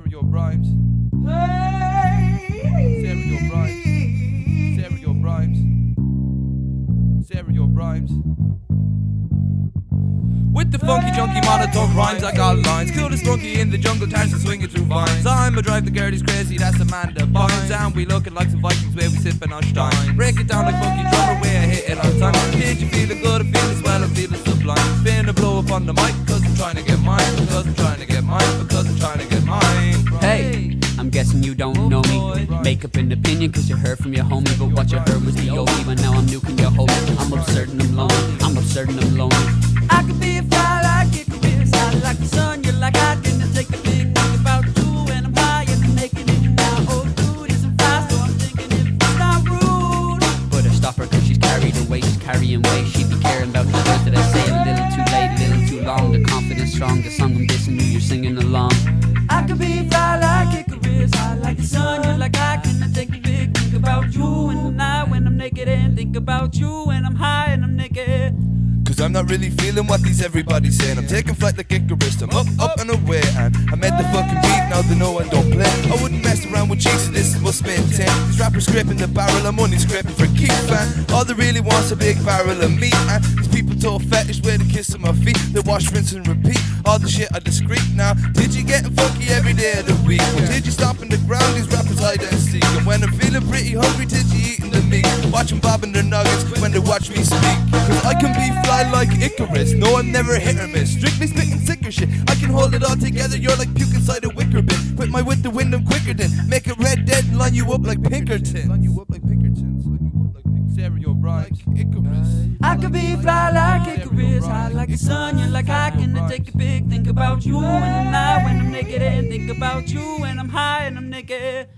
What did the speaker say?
Stereo rhymes. Stereo rhymes. Stereo rhymes. Stereo rhymes. With the funky, junky, monotone rhymes, I got lines. Coolest monkey in the jungle, Tarzan swinging through vines. I'm a drive the girlies crazy, that's Amanda Bynes. And we looking like some Vikings where we sipping on Stein. Break it down like funky drummer, where I hit it on time. Kid, you feeling good, I'm feeling swell, I'm feeling sublime. Spin a blow up on the mic, cause I'm trying to get mine. Because I'm trying to get mine, because I'm trying to get mine. Hey, I'm guessing you don't know me. Make up an opinion cause you heard from your homie, but what you heard was the OG. But now I'm nuking your hope. I'm absurd and I'm lonely. I'm absurd and I'm lonely. I could be a fly like Icarus, hot like the sun. You're like I didn't take a big think about you, and I'm high and I'm making it now. Oh, dude isn't fly, so I'm thinking if it's not rude. But I stop her cause she's carried away, she's carrying weight. She'd be caring about the words that I say. A little too late, a little too long. The confidence strong, the song I'm dissing you, you're singing along. I could be a fly like Icarus, hot like the sun. You're like I can take a big think about you, and I when I'm naked and think about you, and I'm high and I'm naked. Cause I'm not really feeling what these everybody's saying. I'm taking flight like Icarus, I'm up and away. And I made the fucking beat, now they know I don't play. I wouldn't mess around with cheeks, so this must maintain. These rappers scraping the barrel, I'm only scraping for keeps, man. All they really want's a big barrel of meat, and these people talk fetish way to kiss on my feet. They wash, rinse and repeat, all the shit are discreet now. Did you getting funky every day of the week? Well, did you stomp in the ground, these rappers hide and seek? And when I'm feeling pretty hungry, did you eating the meat? Watch them bobbing their nuggets when they watch me speak. Cause I can be fly like Icarus, no I'm never hit or miss. Strictly spitting sicker shit, I can hold it all together. You're like puke inside a wicker bin. Quit my wit the wind, I'm quicker than make it red dead and line you up like Pinkerton. Line you up like Pinkertons. Line you up like Stereo rhymes. Icarus. I could be fly like Icarus, hot like the sun. You're like I can take a big think about you, and I when I'm naked and think about you, and I'm high and I'm naked.